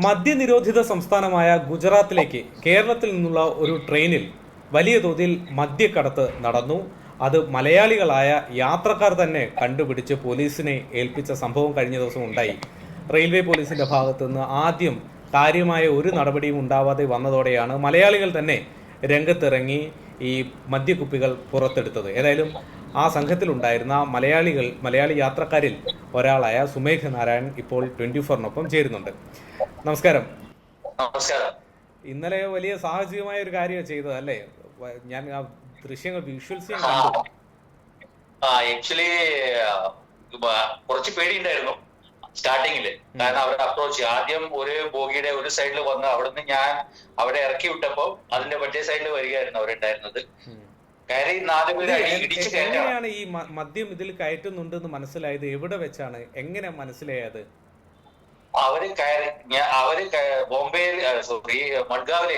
മദ്യനിരോധിത സംസ്ഥാനമായ ഗുജറാത്തിലേക്ക് കേരളത്തിൽ നിന്നുള്ള ഒരു ട്രെയിനിൽ വലിയ തോതിൽ മദ്യക്കടത്ത് നടന്നു. അത് മലയാളികളായ യാത്രക്കാർ തന്നെ കണ്ടുപിടിച്ച് പോലീസിനെ ഏൽപ്പിച്ച സംഭവം കഴിഞ്ഞ ദിവസം ഉണ്ടായി. റെയിൽവേ പോലീസിന്റെ ഭാഗത്തു നിന്ന് ആദ്യം കാര്യമായ ഒരു നടപടിയും ഉണ്ടാവാതെ വന്നതോടെയാണ് മലയാളികൾ തന്നെ രംഗത്തിറങ്ങി ഈ മദ്യക്കുപ്പികൾ പുറത്തെടുത്തത്. ഏതായാലും ആ സംഘത്തിലുണ്ടായിരുന്ന മലയാളി യാത്രക്കാരിൽ ഒരാളായ സുമേഘ നാരായൺ ഇപ്പോൾ 24-നൊപ്പം ചേരുന്നുണ്ട്. നമസ്കാരം. നമസ്കാരം. ഇന്നലെ വലിയ സാഹസികമായ ഒരു കാര്യം ചെയ്തതല്ലേ? ഞാൻ ആ ദൃശ്യങ്ങൾ വിഷ്വൽസ് ഞാൻ കണ്ടു. ആക്ച്വലി കുറച്ച് പേടിയുണ്ടായിരുന്നു സ്റ്റാർട്ടിങ്ങില്. കാരണം അവരുടെ അപ്രോച്ച് ആദ്യം ഒരു ബോഗിയുടെ ഒരു സൈഡിൽ വന്ന് അവിടുന്ന് ഞാൻ അവിടെ ഇറക്കി വിട്ടപ്പോ അതിന്റെ മറ്റേ സൈഡിൽ വരികയായിരുന്നു അവരുണ്ടായിരുന്നത്. കയറി 4 പേര് ഇടിച്ചു കയറ്റാണ്. എങ്ങനെയാണ് ഈ മദ്യം ഇതിൽ കയറ്റുന്നുണ്ടെന്ന് മനസ്സിലായത്? എവിടെ വെച്ചാണ്? എങ്ങനെ മനസ്സിലായത്? അവര് ബോംബെയിൽ മഡ്ഗാവിലെ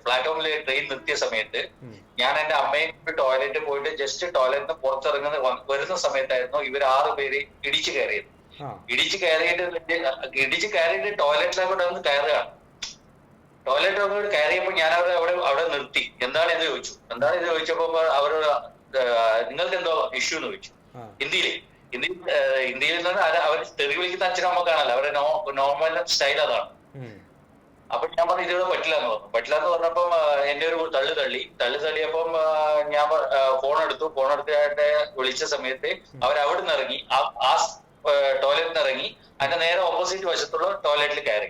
പ്ലാറ്റ്ഫോമില് ട്രെയിൻ നിർത്തിയ സമയത്ത് ഞാൻ എന്റെ അമ്മയും ടോയ്ലറ്റിൽ പോയിട്ട് ജസ്റ്റ് ടോയ്ലറ്റിന് വരുന്ന സമയത്തായിരുന്നു ഇവർ 6 പേര് ഇടിച്ചു കയറിയത്. ഇടിച്ചു കയറിയിട്ട് ടോയ്ലറ്റിലോട്ട് വന്ന് കയറുകയാണ്. ടോയ്ലറ്റിലോട്ട് കയറിയപ്പോ ഞാൻ അവിടെ നിർത്തി. എന്താണ് ഇത് ചോദിച്ചപ്പോ അവരോട് നിങ്ങൾക്ക് എന്തോ ഇഷ്യൂ എന്ന് ചോദിച്ചു. ഇന്ത്യയിൽ നിന്ന് അവർ തെറി വിളിക്കുന്ന അച്ഛനമ്മ കാണല്ലോ, അവരുടെ നോർമൽ സ്റ്റൈൽ അതാണ്. അപ്പൊ ഞാൻ പറഞ്ഞു ഇതിവിടെ പറ്റില്ല എന്ന് പറഞ്ഞപ്പം എന്റെ ഒരു തള്ളിയപ്പം ഞാൻ ഫോൺ എടുത്തിട്ട് വിളിച്ച സമയത്ത് അവരവിടെ നിന്ന് ഇറങ്ങി, ആ ടോയ്ലറ്റിൽ നിന്ന് ഇറങ്ങി അതിന്റെ നേരെ ഓപ്പോസിറ്റ് വശത്തുള്ള ടോയ്ലറ്റിൽ കയറി.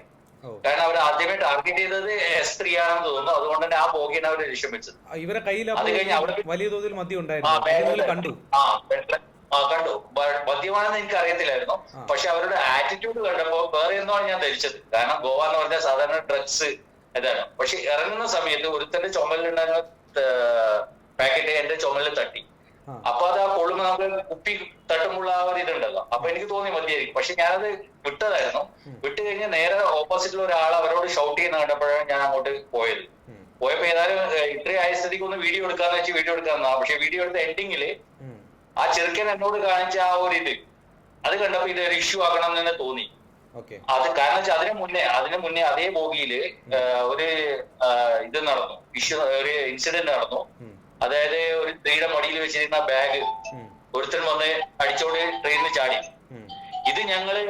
കാരണം അവർ ആദ്യമേ ടാർഗറ്റ് ചെയ്തത് S3 ആണെന്ന് തോന്നുന്നു. അതുകൊണ്ട് തന്നെ ആ ബോഗിയാണ് അവർ ലക്ഷ്യം വെച്ചത്. ഇവരെ കയ്യിൽ വലിയ തോതിൽ മദ്യം ഉണ്ടായിരുന്നു. കണ്ടു. മദ്യമാണെന്ന് എനിക്ക് അറിയത്തില്ലായിരുന്നു. പക്ഷെ അവരുടെ ആറ്റിറ്റ്യൂഡ് കണ്ടപ്പോ വേറെ എന്നാണ് ഞാൻ ധരിച്ചത്. കാരണം ഗോവ എന്ന് പറഞ്ഞാൽ സാധാരണ ഡ്രഗ്സ് ഇതാണ്. പക്ഷെ ഇറങ്ങുന്ന സമയത്ത് ഒരുത്തന്റെ ചുമലിലുണ്ടായിരുന്ന പാക്കറ്റ് എന്റെ ചുമലിൽ തട്ടി. അപ്പൊ അത് ആ കൊള്ളുമ്പോ നമുക്ക് കുപ്പി തട്ടുമ്പോൾ ആ ഒരു ഇതുണ്ടല്ലോ. അപ്പൊ എനിക്ക് തോന്നി മദ്യമായിരിക്കും. പക്ഷെ ഞാനത് വിട്ടതായിരുന്നു. വിട്ട് കഴിഞ്ഞ് നേരെ ഓപ്പോസിറ്റിൽ ഒരാൾ അവരോട് ഷൗട്ട് ചെയ്യുന്ന കണ്ടപ്പോഴാണ് ഞാൻ അങ്ങോട്ട് പോയപ്പോ ഏതായാലും ഇത്രയും ആയ സ്ഥിതിക്ക് ഒന്ന് വീഡിയോ എടുക്കാന്ന് വെച്ച് വീഡിയോ എടുക്കാന്നാ. പക്ഷെ വീഡിയോ എടുത്ത എൻഡിങ്ങില് ആ ചെറുക്കൻ എന്നോട് കാണിച്ച ആ ഒരു അത് കണ്ടപ്പോ ഇത് ഒരു ഇഷ്യൂ ആക്കണം എന്ന് തന്നെ തോന്നി. അത് കാരണം വെച്ചാൽ അതിനു മുന്നേ അതേ ബോഗിയില് ഒരു ഇത് നടന്നു, ഒരു ഇൻസിഡന്റ് നടന്നു. അതായത് ഒരു സ്ത്രീയുടെ മടിയിൽ വെച്ചിരുന്ന ബാഗ് ഒരുത്തൻ വന്ന് അടിച്ചോട് ട്രെയിനിൽ ചാടി. ഇത് ഞങ്ങള്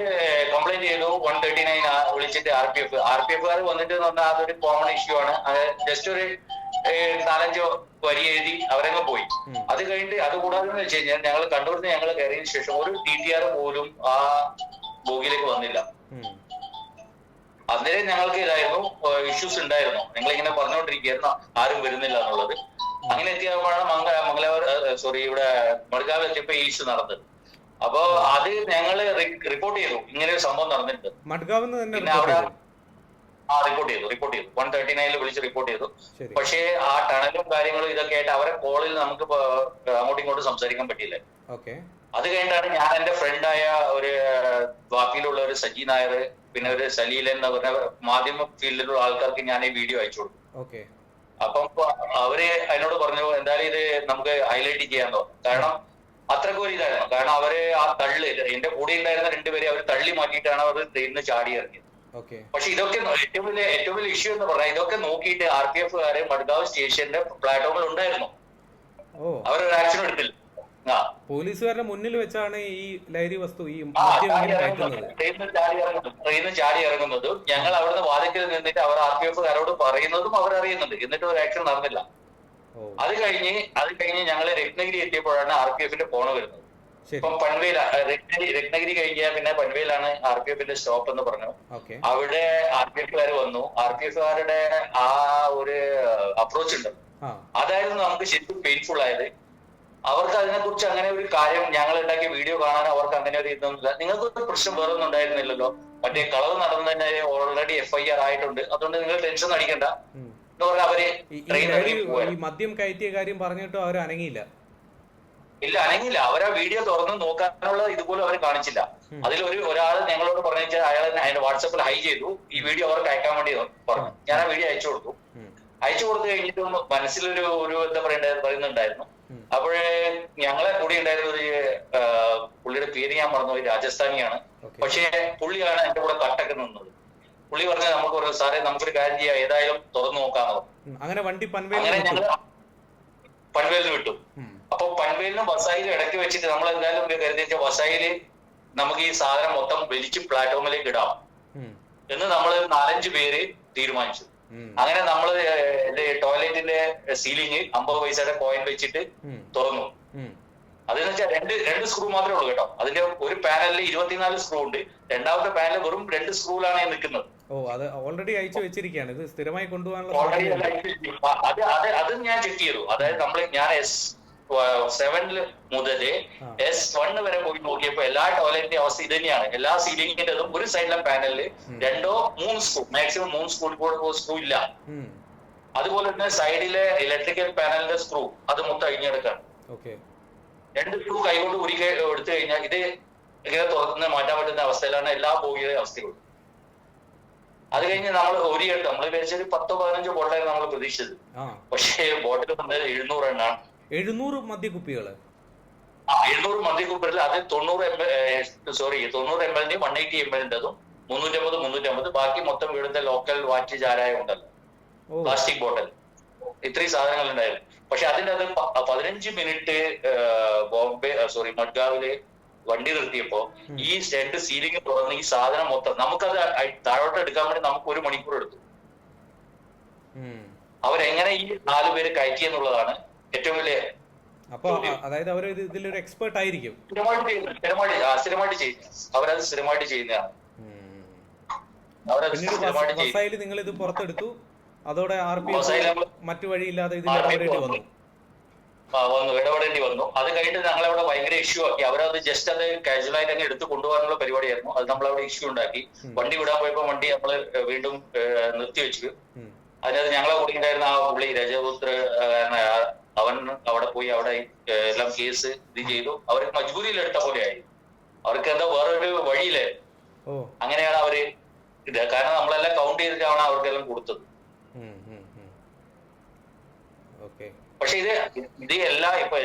കംപ്ലൈന്റ് ചെയ്തു. 139 വിളിച്ചിട്ട് RPF വന്നിട്ട് പറഞ്ഞാൽ അതൊരു കോമൺ ഇഷ്യൂ ആണ്. ജസ്റ്റ് ഒരു 4-5 വരി എഴുതി അവരങ്ങ് പോയി. അത് കഴിഞ്ഞിട്ട് അത് കൂടാതെ എന്ന് വെച്ച് കഴിഞ്ഞാൽ ഞങ്ങൾ കണ്ണൂരിൽ ഞങ്ങൾ കയറിയതിനു ശേഷം ഒരു TTR പോലും ആ ബോഗിയിലേക്ക് വന്നില്ല. അന്നേരം ഞങ്ങൾക്ക് ഇതായിരുന്നു ഇഷ്യൂസ് ഉണ്ടായിരുന്നു. ഞങ്ങളിങ്ങനെ പറഞ്ഞുകൊണ്ടിരിക്കുകയായിരുന്നു ആരും വരുന്നില്ല എന്നുള്ളത്. അങ്ങനെ എത്തിയപ്പോഴാണ് ഇവിടെ മഡ്ഗാവ് എത്തിയപ്പോ ഈ ഇഷ്യൂ നടന്നത്. അപ്പൊ അത് ഞങ്ങള് റിപ്പോർട്ട് ചെയ്തു, ഇങ്ങനെ ഒരു സംഭവം നടന്നിട്ടുണ്ട്. പിന്നെ അവിടെ റിപ്പോർട്ട് ചെയ്തു 139 വിളിച്ച് റിപ്പോർട്ട് ചെയ്തു. പക്ഷേ ആ ടണലും കാര്യങ്ങളും ഇതൊക്കെ ആയിട്ട് അവരെ കോളിൽ നമുക്ക് അങ്ങോട്ടും ഇങ്ങോട്ടും സംസാരിക്കാൻ പറ്റിയില്ല. അത് കഴിഞ്ഞിട്ടാണ് ഞാൻ എന്റെ ഫ്രണ്ടായ ഒരു വാക്കിയിലുള്ള ഒരു സജി നായർ, പിന്നെ ഒരു സലീലൻ എന്ന് പറഞ്ഞ മാധ്യമ ഫീൽഡിലുള്ള ആൾക്കാർക്ക് ഞാൻ ഈ വീഡിയോ അയച്ചു കൊടുത്തു. അപ്പം അവര് അതിനോട് പറഞ്ഞു എന്തായാലും ഇത് നമുക്ക് ഹൈലൈറ്റ് ചെയ്യാന്നോ. കാരണം അത്രയ്ക്ക് ഒരു ഇതായിരുന്നു. കാരണം അവര് ആ എന്റെ കൂടെ ഉണ്ടായിരുന്ന 2 പേരെ അവർ തള്ളി മാറ്റിയിട്ടാണ് അവർ ട്രെയിനിന് ചാടി ഇറങ്ങിയത്. പക്ഷെ ഇതൊക്കെ ഏറ്റവും വലിയ ഇഷ്യൂ എന്ന് പറഞ്ഞാൽ ഇതൊക്കെ നോക്കിയിട്ട് RPF മഡ്ഗാവ് സ്റ്റേഷന്റെ പ്ലാറ്റ്ഫോമിൽ ഉണ്ടായിരുന്നു. അവരൊരു ആക്ഷൻ എടുത്തില്ല. പോലീസുകാരുടെ മുന്നിൽ വെച്ചാണ് ഈ ലഹരി വസ്തു ട്രെയിനിൽ ചാടി ഇറങ്ങുന്നതും ഞങ്ങൾ അവിടുന്ന് വാതിക്കൽ നിന്നിട്ട് അവർ RPF പറയുന്നതും അവരറിയുന്നുണ്ട്. എന്നിട്ട് ഒരു ആക്ഷൻ നടന്നില്ല. അത് കഴിഞ്ഞ് ഞങ്ങൾ രത്നഗിരി എത്തിയപ്പോഴാണ് RPF ഫോണ് വരുന്നത്. ഇപ്പം പൻവേൽ രത്നഗിരി കഴിഞ്ഞാൽ പിന്നെ പൻവേലാണ് RPF സ്റ്റോപ്പ് എന്ന് പറഞ്ഞു. അവിടെ RPF വന്നു. RPF ആ ഒരു അപ്രോച്ച് ഉണ്ട്. അതായിരുന്നു നമുക്ക് ശരിക്കും പെയിൻഫുൾ ആയത്. അവർക്ക് അതിനെക്കുറിച്ച് അങ്ങനെ ഒരു കാര്യം ഞങ്ങൾ ഉണ്ടാക്കിയ വീഡിയോ കാണാൻ അവർക്ക് അങ്ങനെ ഒരു ഇതൊന്നുമില്ല. നിങ്ങൾക്കൊരു പ്രശ്നം വേറൊന്നും ഉണ്ടായിരുന്നില്ലല്ലോ, മറ്റേ കളവ് നടന്നതിന് ഓൾറെഡി FIR ആയിട്ടുണ്ട്, അതുകൊണ്ട് നിങ്ങൾ ടെൻഷൻ അടിക്കണ്ട എന്ന് പറഞ്ഞാൽ അവര് മദ്യം കയറ്റിയ കാര്യം പറഞ്ഞിട്ടും അവർ അനങ്ങിയില്ല. അവരാ വീഡിയോ തുറന്ന് നോക്കാനുള്ള ഇതുപോലും അവർ കാണിച്ചില്ല. അതിൽ ഒരാൾ ഞങ്ങളോട് പറഞ്ഞു, അയാൾ വാട്സാപ്പിൽ ഹൈ ചെയ്തു, ഈ വീഡിയോ അവർക്ക് അയക്കാൻ വേണ്ടി പറഞ്ഞു. ഞാൻ ആ വീഡിയോ അയച്ചു കൊടുത്തു കഴിഞ്ഞിട്ട് മനസ്സിലൊരു എന്താ പറയുന്നുണ്ടായിരുന്നു. അപ്പോഴേ ഞങ്ങളെ കൂടി ഉണ്ടായിരുന്നത് പുള്ളിയുടെ പേര് ഞാൻ മറന്നു, രാജസ്ഥാനിയാണ്. പക്ഷേ പുള്ളിയാണ് എന്റെ കൂടെ കട്ടക്ക് നിന്നത്. പുള്ളി പറഞ്ഞ നമുക്ക് ഒരു സാറേ നമുക്കൊരു കാര്യം ചെയ്യാം, ഏതായാലും തുറന്നു നോക്കാന്ന് പറഞ്ഞു. അങ്ങനെ വണ്ടി അങ്ങനെ ഞങ്ങൾ പൻവേലിന് വിട്ടു. അപ്പൊ പൻവേലിനും വസായിലും ഇടയ്ക്ക് വെച്ചിട്ട് നമ്മൾ എന്തായാലും കരുതിച്ച വസായില് നമുക്ക് ഈ സാധനം മൊത്തം വലിച്ച് പ്ലാറ്റ്ഫോമിലേക്ക് ഇടാം എന്ന് നമ്മൾ 4-5 പേര് തീരുമാനിച്ചു. അങ്ങനെ നമ്മൾ ടോയ്ലറ്റിന്റെ സീലിംഗ് 50 പൈസയുടെ കോയിൻ വെച്ചിട്ട് തുറന്നു. അതെന്ന് വെച്ചാൽ രണ്ട് സ്ക്രൂ മാത്രമേ ഉള്ളൂ കേട്ടോ. അതിന്റെ ഒരു പാനലിൽ 24 സ്ക്രൂ ഉണ്ട്. രണ്ടാമത്തെ പാനലിൽ വെറും 2 സ്ക്രൂവിലാണ് നിൽക്കുന്നത്. ഓ, അത് ഓൾറെഡി അയച്ചു വെച്ചിരിക്കുകയാണ്. ഇത് സ്ഥിരമായി കൊണ്ടുപോകാനുള്ള അത് ഞാൻ ചെക്ക് ചെയ്തു. അതായത് ഞാൻ S7 മുതൽ S1 വരെ പോയി നോക്കിയപ്പോ എല്ലാ ടോയ്ലറ്റിന്റെ അവസ്ഥ ഇത് തന്നെയാണ്. എല്ലാ സീലിംഗിന്റെതും ഒരു സൈഡിലെ പാനലില് 2-3 സ്ക്രൂ, മാക്സിമം 3 സ്ക്രൂ ഇല്ല. അതുപോലെ തന്നെ സൈഡിലെ ഇലക്ട്രിക്കൽ പാനലിന്റെ സ്ക്രൂ അത് മൊത്തം അഴിഞ്ഞെടുക്കാണ്. 2 സ്ക്രൂ കൈകൊണ്ട് ഉരുക്കി എടുത്തു കഴിഞ്ഞാൽ ഇത് ഇങ്ങനെ തുറന്ന് മാറ്റാൻ പറ്റുന്ന അവസ്ഥയിലാണ് എല്ലാ ബോഗിയുടെ അവസ്ഥകളും. അത് കഴിഞ്ഞ് നമ്മൾ ഒരിയെടുത്ത് നമ്മൾ വിചാരിച്ചൊരു 10-15 ബോട്ടിലാണ് നമ്മൾ പ്രതീക്ഷിച്ചത്. പക്ഷേ ബോട്ടിൽ വന്നത് 700 എണ്ണാണ്. 700 മദ്യക്കുപ്പികള്. 700 മദ്യക്കുപ്പികളിൽ അത് 90 ml 180 ml 350 ബാക്കി മൊത്തം വീടുത്തെ ലോക്കൽ വാറ്റ് ചാരായം ഉണ്ടല്ലോ, പ്ലാസ്റ്റിക് ബോട്ടിൽ, ഇത്രയും സാധനങ്ങൾ ഉണ്ടായിരുന്നു. പക്ഷെ അതിന്റെ അത് 15 മിനിറ്റ് മഡ്ഗാവില് വണ്ടി നിർത്തിയപ്പോ ഈ 2 സീലിംഗ് തുറന്ന് ഈ സാധനം മൊത്തം നമുക്കത് താഴോട്ട് എടുക്കാൻ വേണ്ടി നമുക്ക് 1 മണിക്കൂർ എടുത്തു. അവരെങ്ങനെ ഈ 4 പേര് കയറ്റി എന്നുള്ളതാണ് ഏറ്റവും വലിയ. അപ്പൊ അതായത് അവർ ഇതിലൊരു എക്സ്പേർട്ട് ആയിരിക്കും. സ്ഥിരമായിട്ട് ചെയ്യുന്ന അവരത് സ്ഥിരമായിട്ട് ചെയ്യുന്നതാണ്. വസായിൽ നിങ്ങൾ ഇത് പുറത്തെടുത്തു, അതോടെ RPF മറ്റു വഴിയില്ലാതെ ഇതിൽ ഇടപെടേണ്ടി വന്നു. അത് കഴിഞ്ഞിട്ട് ഞങ്ങളവിടെ ഭയങ്കര ഇഷ്യൂ ആക്കി. അവരത് ജസ്റ്റ് അത് കാഷ്വലായിട്ട് അങ്ങ് എടുത്ത് കൊണ്ടുപോകാനുള്ള പരിപാടിയായിരുന്നു. അത് നമ്മളവിടെ ഇഷ്യൂ ഉണ്ടാക്കി. വണ്ടി വിടാൻ പോയപ്പോ വണ്ടി നമ്മള് വീണ്ടും നിർത്തിവെച്ചു. അതിനകത്ത് ഞങ്ങളെ കൂടി ഉണ്ടായിരുന്ന ആ പുള്ളി രജപുത്ര അവൻ അവിടെ പോയി അവിടെ എല്ലാം കേസ് ഇത് ചെയ്തു. അവർക്ക് മജ്ബൂരിയിൽ എടുത്ത പോലെയായി. അവർക്ക് എന്താ വേറൊരു വഴിയില്ലേ. അങ്ങനെയാണ് അവര് ഇത്, കാരണം നമ്മളെല്ലാം കൗണ്ട് ചെയ്തിട്ടാണ് അവർക്കെല്ലാം കൊടുത്തത്. പക്ഷെ ഇത് എല്ലാ ഇപ്പൊ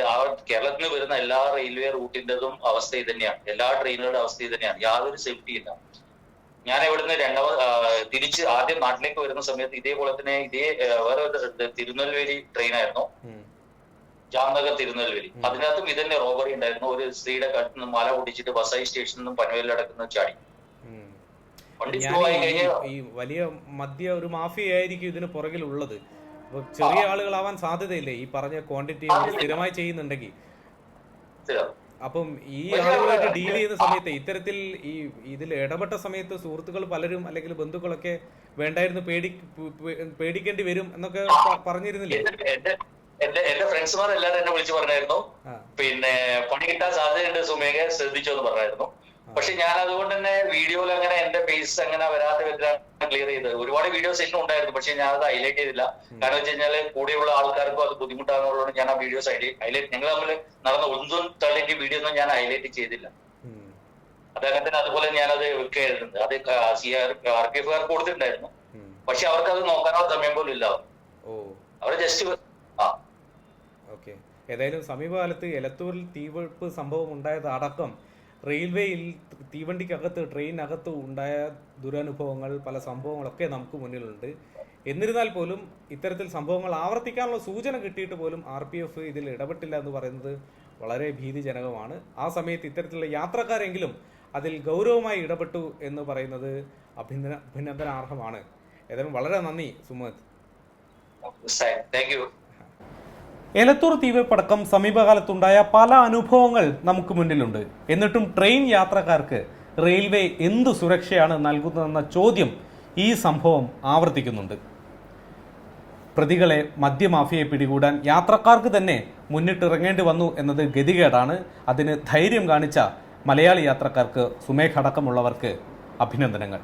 കേരളത്തിൽ നിന്ന് വരുന്ന എല്ലാ റെയിൽവേ റൂട്ടിന്റെതും അവസ്ഥ ഇത് തന്നെയാണ്. എല്ലാ ട്രെയിനുകളുടെ അവസ്ഥ ഇത് തന്നെയാണ്. യാതൊരു സേഫ്റ്റി ഇല്ല. ഞാൻ ഇവിടുന്ന് തിരിച്ച് ആദ്യം നാട്ടിലേക്ക് വരുന്ന സമയത്ത് ഇതേപോലെ തന്നെ വേറെ തിരുനെൽവേലി ട്രെയിനായിരുന്നു, ജാംനഗർ തിരുനെൽവേലി. അതിനകത്തും ഇതന്നെ റോബറി ഉണ്ടായിരുന്നു. ഒരു സ്ത്രീയുടെ കഴുത്ത് നിന്ന് മല പൊടിച്ചിട്ട് വസായി സ്റ്റേഷനിൽ നിന്നും പൻവേലിൽ അടക്കുന്ന ചാടി. ഈ വലിയ മദ്യ ഒരു മാഫിയ ആയിരിക്കും ഇതിന് പുറകിലുള്ളത്. അപ്പൊ ചെറിയ ആളുകളാവാൻ സാധ്യതയില്ലേ ഈ പറഞ്ഞ ക്വാണ്ടിറ്റി സ്ഥിരമായി ചെയ്യുന്നുണ്ടെങ്കിൽ? അപ്പം ഈ ആളുകളായിട്ട് ഡീൽ ചെയ്യുന്ന സമയത്ത് ഇത്തരത്തിൽ ഇതിൽ ഇടപെട്ട സമയത്ത് സുഹൃത്തുക്കൾ പലരും അല്ലെങ്കിൽ ബന്ധുക്കളൊക്കെ വേണ്ടായിരുന്നു, പേടിക്കേണ്ടി വരും എന്നൊക്കെ പറഞ്ഞിരുന്നില്ലേ? എന്റെ ഫ്രണ്ട്സുമാർ എല്ലാവരും എന്നെ വിളിച്ചു പറഞ്ഞായിരുന്നു, പിന്നെ പണി കിട്ടാൻ സാധ്യതയുണ്ട് സുമേഖ, ശ്രദ്ധിച്ചോ എന്ന് പറഞ്ഞായിരുന്നു. പക്ഷെ ഞാൻ അതുകൊണ്ട് തന്നെ വീഡിയോയിൽ അങ്ങനെ എന്റെ ഫേസ് അങ്ങനെ വരാത്ത വിധത്തിലാണ് ക്ലിയർ ചെയ്തത്. ഒരുപാട് വീഡിയോസ് എന്നും ഉണ്ടായിരുന്നു, പക്ഷെ ഞാൻ അത് ഹൈലൈറ്റ് ചെയ്തില്ല. കാരണം വെച്ച് കഴിഞ്ഞാല് കൂടെയുള്ള ആൾക്കാർക്കും അത് ബുദ്ധിമുട്ടാകുന്നതുകൊണ്ട് ഞാൻ ആ വീഡിയോസ് ഹൈലൈറ്റ് ഞങ്ങൾ തമ്മിൽ നടന്ന ഒന്നും തള്ളിന്റെ വീഡിയോ ഒന്നും ഞാൻ ഹൈലൈറ്റ് ചെയ്തില്ല. അദ്ദേഹത്തിന് അതുപോലെ ഞാനത് വെക്കുകയായിരുന്നു. അത് RPF കൊടുത്തിട്ടുണ്ടായിരുന്നു. പക്ഷെ അവർക്ക് അത് നോക്കാനുള്ള സമയം പോലും ഇല്ല. അവർ ജസ്റ്റ് ഏതായാലും സമീപകാലത്ത് എലത്തൂരിൽ തീവെപ്പ് സംഭവം ഉണ്ടായത് അടക്കം റെയിൽവേയിൽ തീവണ്ടിക്കകത്ത് ട്രെയിനകത്ത് ഉണ്ടായ ദുരനുഭവങ്ങൾ, പല സംഭവങ്ങളൊക്കെ നമുക്ക് മുന്നിലുണ്ട്. എന്നിരുന്നാൽ പോലും ഇത്തരത്തിൽ സംഭവങ്ങൾ ആവർത്തിക്കാനുള്ള സൂചന കിട്ടിയിട്ട് പോലും RPF ഇതിൽ ഇടപെട്ടില്ല എന്ന് പറയുന്നത് വളരെ ഭീതിജനകമാണ്. ആ സമയത്ത് ഇത്തരത്തിലുള്ള യാത്രക്കാരെങ്കിലും അതിൽ ഗൗരവമായി ഇടപെട്ടു എന്ന് പറയുന്നത് അഭിനന്ദനാർഹമാണ്. ഏതായാലും വളരെ നന്ദി സുമത്. എലത്തൂർ തീവെപ്പടക്കം സമീപകാലത്തുണ്ടായ പല അനുഭവങ്ങൾ നമുക്ക് മുന്നിലുണ്ട്. എന്നിട്ടും ട്രെയിൻ യാത്രക്കാർക്ക് റെയിൽവേ എന്തു സുരക്ഷയാണ് നൽകുന്നതെന്ന ചോദ്യം ഈ സംഭവം ആവർത്തിക്കുന്നുണ്ട്. പ്രതികളെ മദ്യമാഫിയയെ പിടികൂടാൻ യാത്രക്കാർക്ക് തന്നെ മുന്നിട്ടിറങ്ങേണ്ടി വന്നു എന്നത് ഗതികേടാണ്. അതിന് ധൈര്യം കാണിച്ച മലയാളി യാത്രക്കാർക്ക്, സുമേഖ് അടക്കമുള്ളവർക്ക് അഭിനന്ദനങ്ങൾ.